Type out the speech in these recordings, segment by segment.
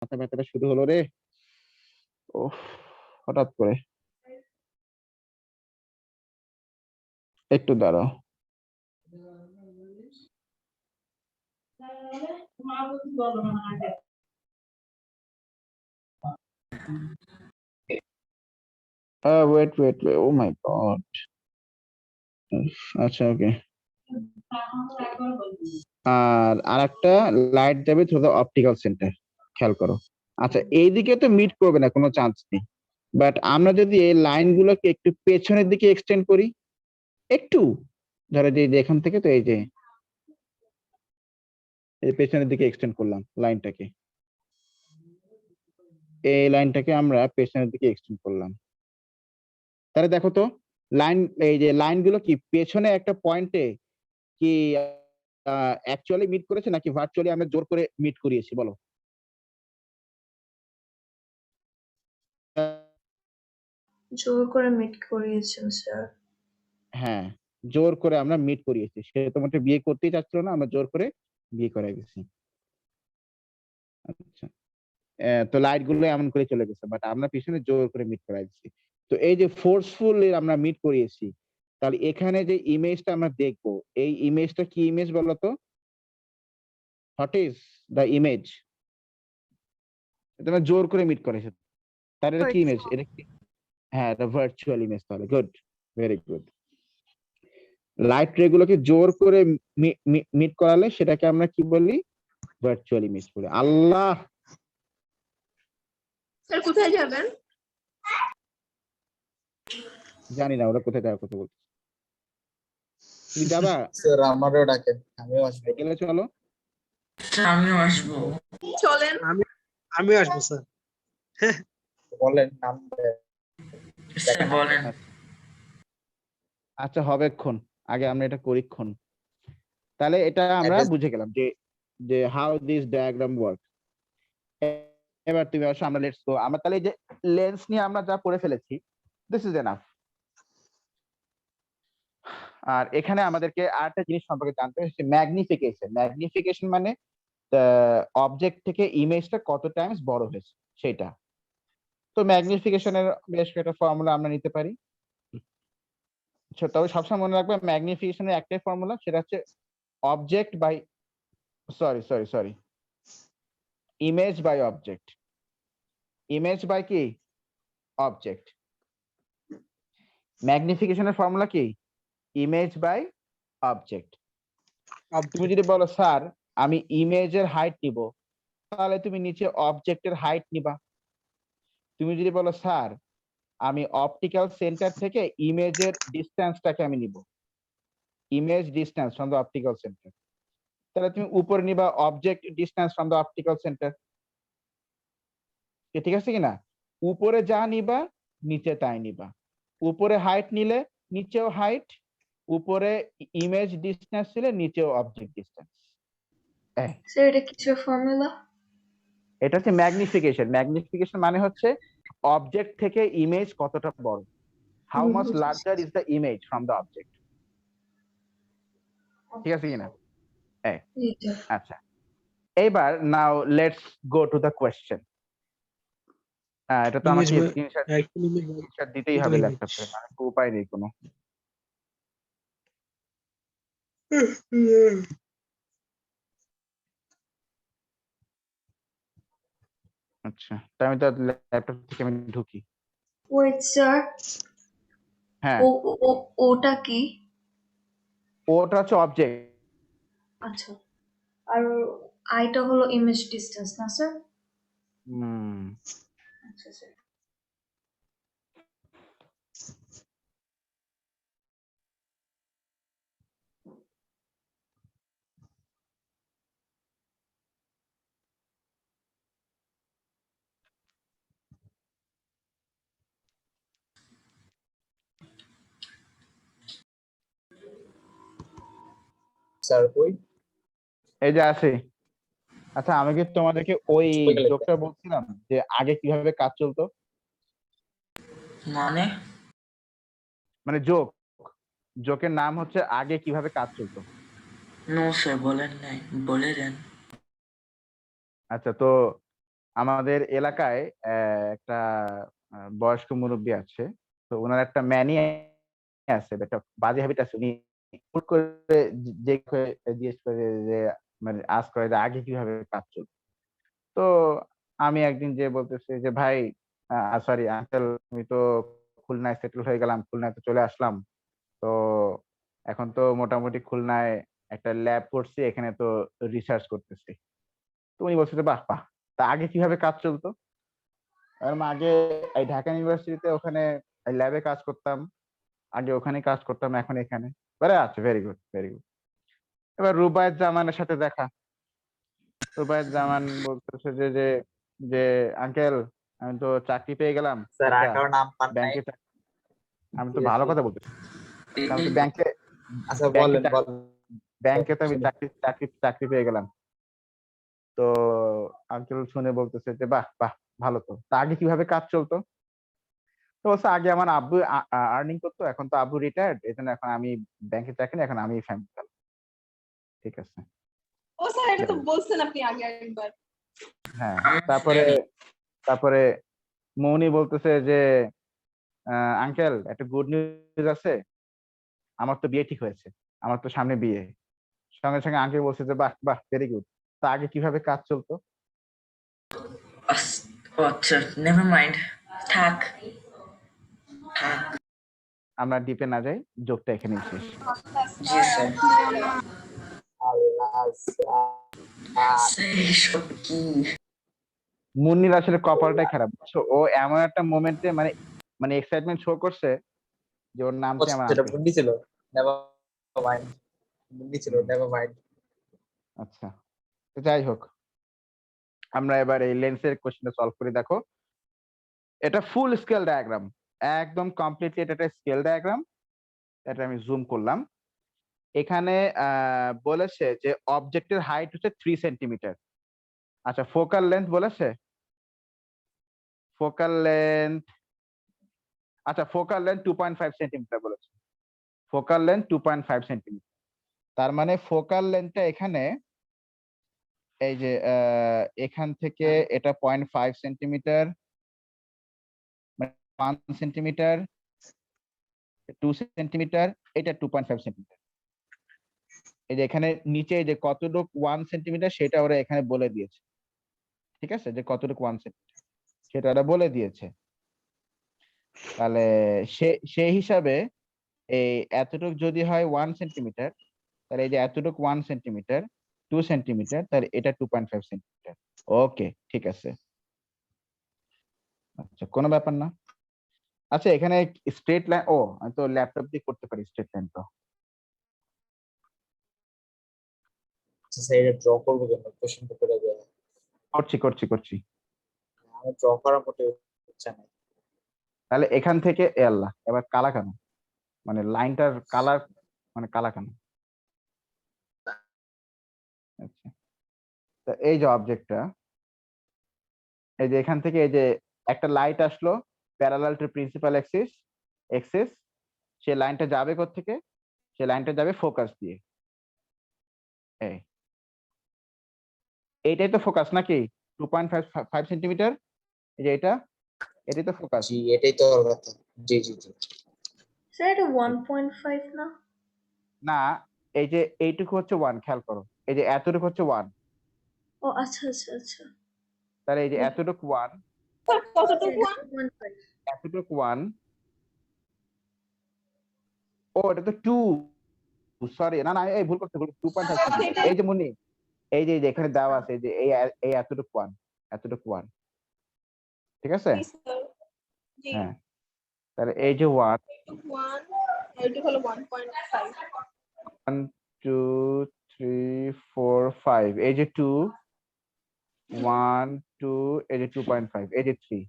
মাথা ব্যথাটা শুরু হলো রে। ওহ, হঠাৎ করে। একটু দাঁড়াও। ওয়েট ওয়েট, ও মাই গড। আচ্ছা, ওকে। আর আরেকটা লাইট যাবে থ্রু দ্য অপটিক্যাল সেন্টার, খেয়াল করো। আচ্ছা, এইদিকে তো মিট করবে না, কোনো চান্স নেই। বাট আমরা যদি এই লাইনগুলোকে একটু পেছনের দিকে এক্সটেন্ড করি, একটু, ধরো যে এখান থেকে, তো এই যে এই পেছনের দিকে এক্সটেন্ড করলাম লাইনটাকে, এই লাইনটাকে আমরা পেছনের দিকে এক্সটেন্ড করলাম, তাহলে দেখো তো লাইন, এই যে লাইনগুলো কি পেছনে একটা পয়েন্টে কি অ্যাকচুয়ালি মিট করেছে নাকি ভার্চুয়ালি আমরা জোর করে মিট করিয়েছি, বলো? জোর করে মিট করিয়েছেন স্যার। হ্যাঁ, জোর করে আমরা মিট করিয়েছি। সে তোমাকে বিয়ে করতেই চাচ্ছিল না, আমরা জোর করে বিয়ে করে গেছি। আচ্ছা, তো লাইট গুলো এমন করে চলে গেছে, বাট আমরা পিছনে জোর করে মিট করাই দিচ্ছি। তো এই যে ফোর্সফুল আমরা মিট করিয়েছি, তাহলে এখানে যে ইমেজটা আমরা দেখবো, এই ইমেজটা কি ইমেজ বলতো? What is the image? এটা আমরা জোর করে মিট করেছি, তার এটা কি ইমেজ? এটা কি? হ্যাঁ, এটা ভার্চুয়াল ইমেজ। তাহলে গুড, ভেরি গুড। লাইট রে গুলোকে জোর করে মিট করালে সেটাকে আমরা কি বলি? ভার্চুয়াল ইমেজ বলি। আল্লাহ, স্যার কোথায় যাবেন? জানি না ওরা কোথায় যাওয়ার কথা বলছে। তুমি যাবা? স্যার আমারও ডাকেন, আমিও আসবো। গেলে চলো। আমিও আসবো। চলেন। আমি আসবো স্যার। বলেন নাম। স্যার বলেন। আচ্ছা, হবে ক্ষণ, আগে আমরা এটা করিক্ষণ। তাহলে এটা আমরা বুঝে গেলাম যে যে হাউ দিস ডায়াগ্রাম ওয়ার্ক। এবার তুমি আসো, আমরা লেটস গো। আমরা তাহলে এই যে লেন্স নিয়ে আমরা যা পড়ে ফেলেছি, দিস ইজ এনাফ। আর এখানে আমাদেরকে আরেকটা জিনিস সম্পর্কে জানতে হবে, ম্যাগনিফিকেশন। ম্যাগনিফিকেশন মানে অবজেক্ট থেকে ইমেজটা কত টাইমস বড় হয়েছে সেটা। তো ম্যাগনিফিকেশনের বেশ কয়েকটা ফর্মুলা আমরা নিতে পারি। তবে সবসময় মনে রাখবে ম্যাগনিফিকেশনের একটাই ফর্মুলা, সেটা হচ্ছে object by sorry image by object. Image by কি? অবজেক্ট। ম্যাগনিফিকেশনের ফর্মুলা কি? Image by object. তুমি যদি বলো স্যার আমি ইমেজের হাইট নিব, তাহলে তুমি নিচে অবজেক্টের হাইট নিবা। তুমি যদি বলো স্যার আমি অপটিক্যাল সেন্টার থেকে ইমেজের ডিসটেন্সটাকে আমি নিব, image distance from the optical centre, তাহলে তুমি উপরে নিবা object distance from the optical centre. ঠিক আছে কিনা? উপরে যা নিবা নিচে তাই নিবা। উপরে হাইট নিলে নিচেও হাইট, উপরে ইমেজ ডিসটেন্স ছিলে নিচেও অবজেক্ট ডিসটেন্স। স্যার এটা কিসের ফর্মুলা? এটা হচ্ছে ম্যাগনিফিকেশন। ম্যাগনিফিকেশন মানে হচ্ছে অবজেক্ট থেকে ইমেজ কতটা বড়, how much larger is the image from the object. ঠিক আছে কিনা? আচ্ছা, এবার now let's go to the question. এটা তো আমাকে স্ক্রিনশট দিতেই হবে ল্যাপটপে, মানে উপায় নেই কোনো। আচ্ছা, তাই আমি তো ল্যাপটপ থেকে আমি ঢুকি। ওয়েট স্যার, হ্যাঁ, ওটা কি? ওটা হচ্ছে অবজেক্ট। আচ্ছা, আর আইটা হলো ইমেজ ডিসটেন্স না স্যার? আচ্ছা স্যার। স্যার কই? এই যে আছে। আচ্ছা, আমি কি তোমাদেরকে ওই জোকটা বলছিলাম যে আগে কিভাবে কাজ চলতো? মানে মানে জোকের নাম হচ্ছে আগে কিভাবে কাজ চলতো। নো স্যার বলেন নাই, বলে দেন। আচ্ছা, তো আমাদের এলাকায় একটা বয়স্ক মুরব্বী আছে, তো ওনার একটা ম্যানি আছে, একটা বাজে হ্যাবিট আছে। উনি হুট করে যে জিজ্ঞেস করে যে, মানে আজ করে যে আগে কিভাবে কাজ চলতো। তো আমি একদিন যে বলতেছি যে ভাই, সরি আঙ্কেল, আমি তো খুলনায় সেটেল হয়ে গেলাম, খুলনায় তো চলে আসলাম। তো এখন তো মোটামুটি খুলনায় একটা ল্যাব করছি, এখানে তো রিসার্চ করতেছি। তো উনি বলছে যে বাহ বাহ, তা আগে কিভাবে কাজ চলতো? আগে এই ঢাকা ইউনিভার্সিটিতে ওখানে ল্যাবে কাজ করতাম, আগে ওখানে কাজ করতাম, এখন এখানে। বলে আচ্ছা, ভেরি গুড ভেরি গুড। এবার রুবায়েত জামানের সাথে দেখা। রুবায়েত জামান বলতেছে যে যে আঙ্কেল, আমি তো চাকরি পেয়ে গেলাম স্যার একটা আঠারো নাম পান নাই ব্যাংকে। আমি তো ভালো কথা বলতেছি, আমি তো ব্যাংকে আচ্ছা ব্যাংকে বলেন বলেন ব্যাংকে তো আমি শুনি। চাকরি পেয়ে গেলাম। তো আঙ্কেল শুনে বলতেছে যে বাহ বাহ, ভালো তো। তা আগে কিভাবে কাজ চলতো? তো বলছে আগে আমার আব্বু আর্নিং করতো, এখন তো আব্বু রিটায়ার্ড, এই জন্য এখন আমি ব্যাংকে চাকরি, এখন আমি ফ্যামিলি চালাই। ঠিক আছে। ও স্যার, এটা তো যাই হোক। বলছেন আপনি আগে একবার। হ্যাঁ, আমি তারপরে শুনিনি। তারপরে মৌনি বলতেছে যে আঙ্কেল, একটা গুড নিউজ আছে, আমার তো বিয়ে ঠিক হয়েছে, আমার তো সামনে বিয়ে। সঙ্গে সঙ্গে আঙ্কেল বলছে যে বাহ বাহ, ভেরি গুড। তা আগে কিভাবে কাজ চলতো? আচ্ছা, নেভার মাইন্ড, থাক থাক। আমরা ডিপে না যাই, জোকটা এখানেই শেষ। জি স্যার। আল্লাহ স্যার এইসব কি? মুন্নির আসলে কপালটাই খারাপ, বুঝছো? ও এমন একটা মোমেন্টে মানে মানে এক্সাইটমেন্ট শো করছে যে ওর নামটি আমার সেটা আনতে মুন্ডি ছিল, নেভার মাইন্ড, মুন্ডি ছিল, হুম, নেভার মাইন্ড। আচ্ছা। তো যাই হোক, আমরা এবার এই লেন্সের কোশ্চেনটা সলভ করি। দেখো, এটা ফুল স্কেল ডায়াগ্রাম, একদম কমপ্লিটলি এটা একটা স্কেল ডায়াগ্রাম। এটা আমি জুম করলাম। এখানে বলেছে যে অবজেক্টের হাইট হচ্ছে 3 সেন্টিমিটার। আচ্ছা, ফোকাল লেন্থ বলেছে, ফোকাল লেন্থ, আচ্ছা ফোকাল লেন্থ 2.5 সেন্টিমিটার বলেছে। ফোকাল লেন্থ 2.5 সেন্টিমিটার, তার মানে ফোকাল লেন্থটা এখানে এই যে এখান থেকে এটা 0.5 সেন্টিমিটার, 1 সেন্টিমিটার, 2 সেন্টিমিটার, এটা 2.5 সেন্টিমিটার। এই যে এখানে নিচে এই যে কতটুকু 1 সেন্টিমিটার সেটা ওরা এখানে বলে দিয়েছে। ঠিক আছে, যে কতটুকু 1 সেন্টিমিটার সেটা ওরা বলে দিয়েছে। তাহলে সেই হিসাবে এই এতটুক যদি হয় 1 সেন্টিমিটার, তাহলে এই যে এতটুক 1 সেন্টিমিটার, 2 সেন্টিমিটার, তাহলে এটা 2.5 সেন্টিমিটার। ওকে, ঠিক আছে। আচ্ছা, কোনো ব্যাপার না। আচ্ছা, এখানে স্ট্রেট লাইন, ও আমি তো ল্যাপটপ দিয়ে করতে পারি স্ট্রেট লাইন তো। আচ্ছা স্যার, এটা ড্র করবো কেন? কোশ্চেন পেপারে দেওয়া করছি। আমি ড্র করা মোটেও ইচ্ছা নাই। তাহলে এখান থেকে এ আল্লাহ, এবার কালা কেন? মানে লাইনটার কালার, মানে কালা কেন? আচ্ছা, তো এই যে অবজেক্টটা, এই যে এখান থেকে এই যে একটা লাইট আসলো প্যারালাল টু প্রিন্সিপাল এক্সিস, সে লাইনটা যাবে কোত্থেকে? সে লাইনটা যাবে ফোকাস দিয়ে। এই এইটাই তো ফোকাস নাকি? 2.5 সেন্টিমিটার, এই যে এটাই তো ফোকাস। জি, এটাই তো ওর কথা। জি জি জি। স্যার এটা 1.5 না? না, এই যে এইটুকু হচ্ছে 1, খেয়াল করো, এই যে এতটুকু হচ্ছে 1, ও আচ্ছা। তাহলে এই যে এতটুকু 1, স্যার হ্যাঁ, কতটুকু? এটা 2.5। এতটুকু 1, ও এটা তো 2, সরি, না এই ভুল করতে 2.5 স্যার সেন্টিমিটার। সেটাই। এই যে মুন্নি, এই যে এখানে দেওয়া আচ্ছা, আছে, এই যে এই এতটুকু 1, ঠিক আছে। জি স্যার। জি। হ্যাঁ, তাহলে এই যে 1, এইটুকু 1, এইটুকু হলো 1.5। 1 2 3 4 5, এই যে 2 1 2, এই যে 2.5, এই যে 3,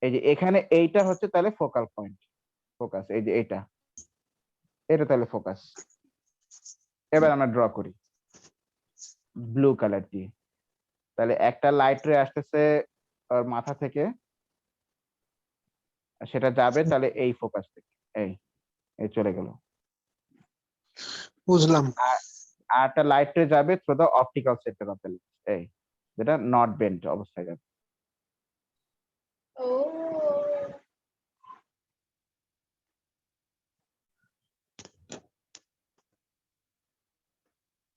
এই যে এখানে এইটা হচ্ছে তাহলে ফোকাল পয়েন্ট, ফোকাস, এই যে এটা তাহলে ফোকাস। এবার আমরা ড্র করি ব্লু কালার দিয়ে। তাহলে একটা লাইট রে আসতেছে ওর মাথা থেকে, সেটা যাবে তাহলে এই ফোকাস থেকে, এই এই চলে গেল। বুঝলাম। আর একটা লাইট রে যাবে through the optical sector of the lens, এই যেটা নট বেন্ট অবস্থায় যাবে। Oh.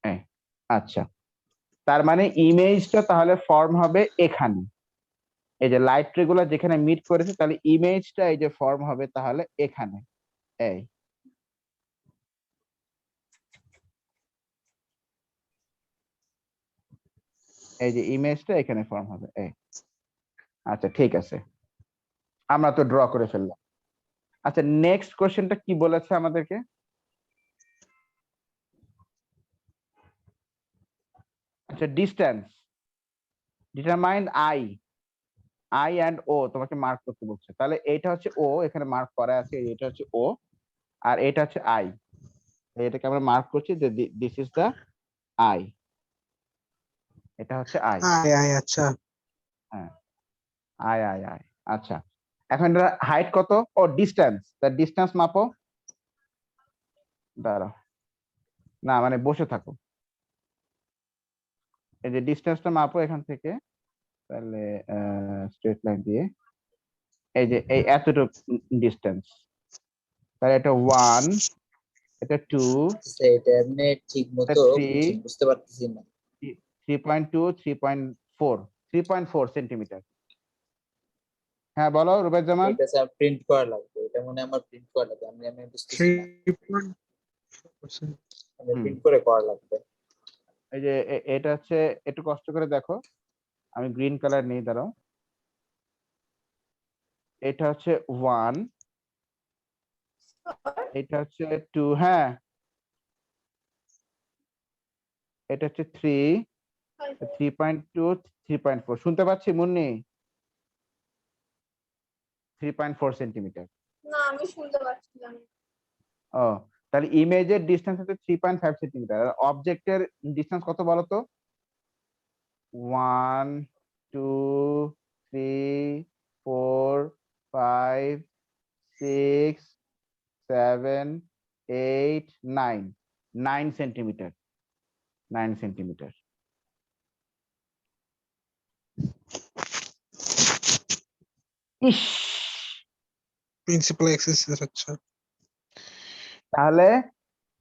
এই, আচ্ছা, তার মানে ইমেজটা তাহলে ফর্ম হবে এখানে, এই যে লাইট রে গুলো যেখানে মিট করেছে, তাহলে ইমেজটা এই যে ফর্ম হবে তাহলে এখানে, এই এই যে ইমেজটা এখানে ফর্ম হবে, এই আচ্ছা ঠিক আছে, আমরা তো ড্র করে ফেললাম। আচ্ছা, নেক্সট কোশ্চেনটা কি বলেছে আমাদেরকে? আচ্ছা, ডিস্টেন্স ডিটারমাইন আই অ্যান্ড ও তোমাকে মার্ক করতে বলছে, তাহলে এটা হচ্ছে ও, এখানে মার্ক করা আছে, এটা হচ্ছে ও, আর এটা হচ্ছে আই, এটাকে আমরা মার্ক করছি যে দিস ইজ দ্য আই, এটা হচ্ছে আই। আয় আচ্ছা হ্যাঁ, আই। আচ্ছা, এখন এটা হাইট কত? ও ডিস্টেন্স, তার ডিস্টেন্স মাপো। দাঁড়াও, না মানে বসে থাকো, এই যে ডিস্টেন্সটা মাপো এখান থেকে, তাহলে স্ট্রেট লাইন দিয়ে, এই যে এই এতটুকু ডিস্টেন্স, তাহলে এটা 1, এটা 2, আচ্ছা, এটা এমনি ঠিক মতো three, ঠিক বুঝতে পারতেছি না। 3.2, 3.4 সেন্টিমিটার। হ্যাঁ বলো রুবেদ জামান। এটা স্যার প্রিন্ট করা লাগবে, এটা মনে হয় আমার প্রিন্ট করা লাগবে, আমি বুঝতেছি না, 3.4%। আমি হুম। প্রিন্ট করে করা লাগবে। এই যে এটা হচ্ছে, একটু কষ্ট করে দেখো, আমি গ্রিন কালার নিয়ে দাঁড়াও, এটা হচ্ছে 1, এটা হচ্ছে 2, হ্যাঁ এটা হচ্ছে 3, 3.2, 3.4, শুনতে পাচ্ছি মুন্নি? 3.4 সেন্টিমিটার। না, আমি শুনতে পাচ্ছিলাম না। ও, তাহলে ইমেজের ডিসটেন্স হচ্ছে 3.5 সেন্টিমিটার, আর অবজেক্টের ডিসটেন্স কত বলো তো? 1, 2, 3, 4, 5, 6, 7, 8, 9 সেন্টিমিটার, 9 সেন্টিমিটার। ইস, প্রিন্সিপাল অ্যাক্সিস আচ্ছা তাহলে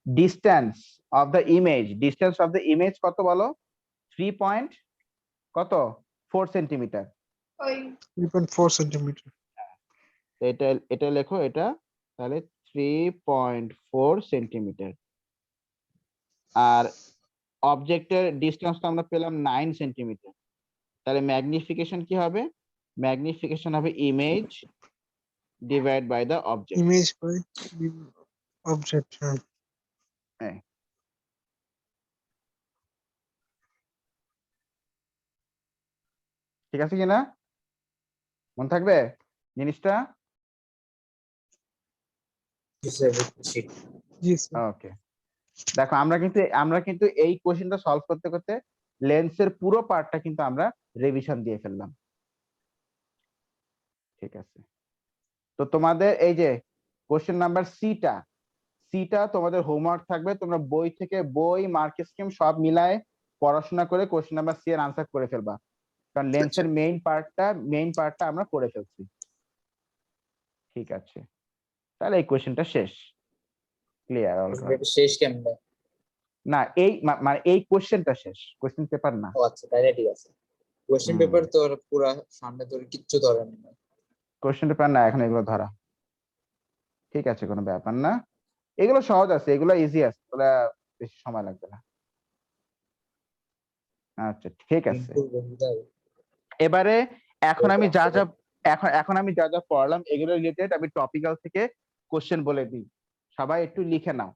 ডিস্টেন্স অফ দ্য ইমেজ কত বলো? 3 পয়েন্ট কত 4 সেন্টিমিটার। ওই 3.4 সেন্টিমিটার। এটা এটা লেখো, এটা তাহলে 3.4 সেন্টিমিটার, আর অবজেক্টের ডিস্টেন্সটা আমরা পেলাম 9 সেন্টিমিটার, তাহলে ম্যাগনিফিকেশন কি হবে? ম্যাগনিফিকেশন হবে image divide by the object. Image by object. হ্যাঁ ঠিক আছে কিনা, মনে থাকবে জিনিসটা? জি স্যার, বুঝছি। জি স্যার। ওকে, দেখো আমরা কিন্তু এই কোশ্চেনটা সলভ করতে করতে লেন্সের পুরো পার্টটা কিন্তু আমরা রিভিশন দিয়ে ফেললাম। ঠিক আছে, তো তোমাদের এই যে কোশ্চেন নাম্বার সিটা তোমাদের হোমওয়ার্ক থাকবে, তোমরা বই থেকে মার্ক স্কিম সব মিলায়ে পড়াশোনা করে কোশ্চেন নাম্বার সি এর আনসার করে ফেলবা, কারণ লেন্সের মেইন পার্টটা আমরা করে ফেলছি। ঠিক আছে, তাহলে এই কোশ্চেনটা শেষ, ক্লিয়ার অল রাইট? এটা শেষ কেমনে? না এই মানে এই কোশ্চেনটা শেষ, কোশ্চেন পেপার না। ও আচ্ছা, তাহলে ঠিক আছে। কোশ্চেন হুম। পেপার তো পুরা সামনে তোর কিচ্ছু ধরে না। কোশ্চেন পেপার না, এখন এগুলো ধরা। ঠিক আছে, কোনো ব্যাপার না, এগুলো সহজ আছে, এগুলো ইজি আছে, এগুলো বেশি সময় লাগবে না। আচ্ছা ঠিক আছে, কিন্তু বন্ধুরা, এবারে এখন আমি যা যা পড়লাম এগুলো রিলেটেড আমি টপিক্যাল থেকে কোশ্চেন বলে দিই, সবাই একটু লিখে নাও।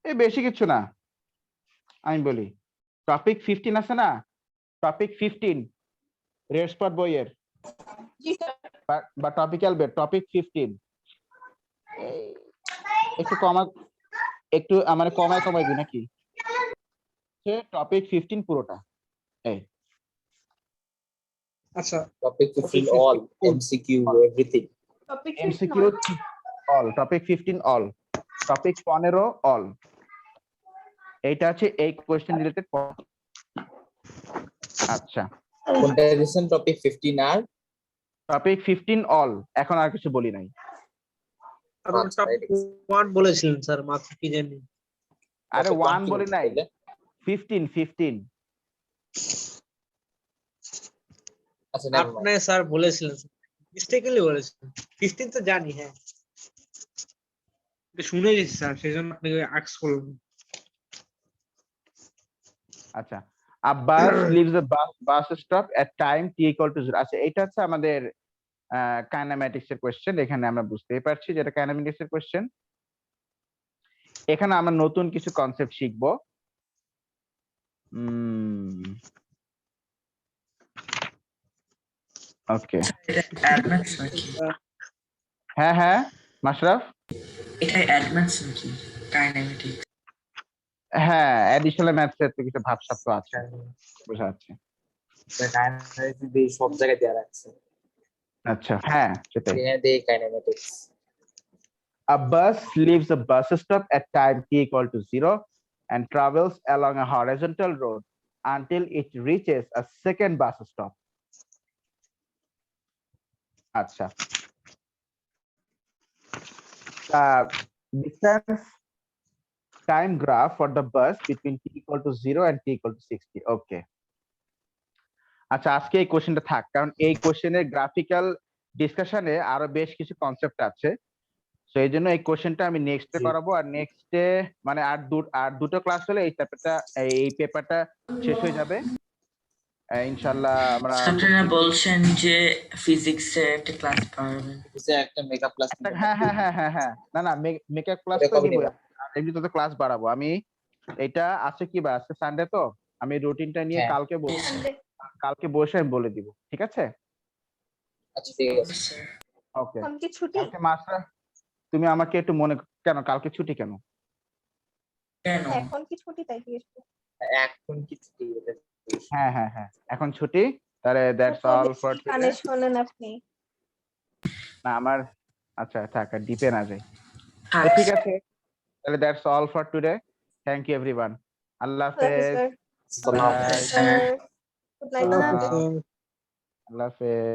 এই বেশি কিছু না, আমি বলি টপিক 15 আছে না, টপিক 15 রেড স্পট বইয়ের জি স্যার। বা টপিক্যাল বেড, টপিক 15 একটু কমায় দিই নাকি? টপিক 15 পুরোটা, এই আচ্ছা topic 15 all MCQ everything. Topic MCQ all, topic 15 all, topic 15 all, এইটা হচ্ছে এই কোয়েশ্চেন রিলেটেড। আচ্ছা, কোনটা দিয়েছেন টপিক 15 আর টপিক 15 অল, এখন আর কিছু বলি নাই। আপনার আচ্ছা, টপিক 1 বলেছিলেন স্যার মাত্র কি জানি। আরে topic 1 কি বলি নাই, বলতে? 15। আচ্ছা never mind. আপনি স্যার বলেছিলেন, মিস্টেকলি বলেছিলেন। 15 তো জানি, হ্যাঁ এটা শুনে গেছি স্যার, সেজন্য আপনাকে আস্ক করলাম। আচ্ছা, a bus leaves the bus stop at time t equal to 0। আচ্ছা, এটা হচ্ছে আমাদের কাইনেম্যাটিক্স এর কোশ্চেন। এখানে আমরা বুঝতেই পারছি যে এটা কাইনেম্যাটিক্স এর কোশ্চেন। এখানে আমরা নতুন কিছু কনসেপ্ট শিখবো। ওকে, এটা অ্যাডভান্স নাকি? হ্যাঁ হ্যাঁ মাশরাফ, এটা অ্যাডভান্স নাকি কাইনেমেটিক? হ্যাঁ অ্যাডিশনাল ম্যাথস এর তো কিছু ভাবসাব তো আছে, বোঝা যাচ্ছে। কাইনেমেটিক্স দিয়ে সব জায়গায় দেয়া রাখছে। আচ্ছা, হ্যাঁ সেটাই। এখানে দিয়ে kinematics. A bus leaves a bus stop at time t equal to 0 and travels along a horizontal road until it reaches a second bus stop. আচ্ছা, the distance time graph for the bus between t equal to 0 and t equal to 60. Okay. আচ্ছা, আজকে এই কোশ্চেনটা থাক, কারণ এই কোশ্চেনের graphical ডিসকাশনে আরো বেশ কিছু কনসেপ্ট আছে। সো এই জন্য এই কোশ্চেনটা আমি নেক্সটে করাবো, আর নেক্সটে মানে আর দুটো ক্লাস হলে এই চ্যাপ্টারটা এই পেপারটা শেষ হয়ে যাবে ইনশাআল্লাহ। আমরা ছাত্ররা বলছেন যে ফিজিক্সের একটা ক্লাস পাবেন। যে একটা মেগা প্লাস। হ্যাঁ হ্যাঁ হ্যাঁ হ্যাঁ হ্যাঁ, না না মেকআপ ক্লাস তো দিব, এমনি তো ক্লাস বাড়াবো আমি। এটা আছে কি বা আজকে সানডে, তো আমি রুটিনটা নিয়ে হ্যাঁ। কালকে বসে আমি বলে দিব, ঠিক আছে? আচ্ছা ঠিক আছে। স্যার ওকে, এখন কি ছুটি? কালকে মাস্টার তুমি আমাকে একটু মনে কেন, কালকে ছুটি কেন? কেন? এখন কি ছুটি তাই জিজ্ঞেস করছি। এখন কি ছুটি? হ্যাঁ হ্যাঁ হ্যাঁ, এখন ছুটি। তাহলে দ্যাটস কত অল ফর বেশি কানে শোনেন আপনি। না আমার, আচ্ছা থাক, আর ডিপে না যাই। তো হ্যাঁ ঠিক আছে, তাহলে that's all for today. Thank you everyone. আল্লাহ হাফেজ। স্যার আসসালামু আলাইকুম। স্যার গুড নাইট আল্লাহ স্যার। হাফেজ স্যার। আল্লাহ হাফেজ।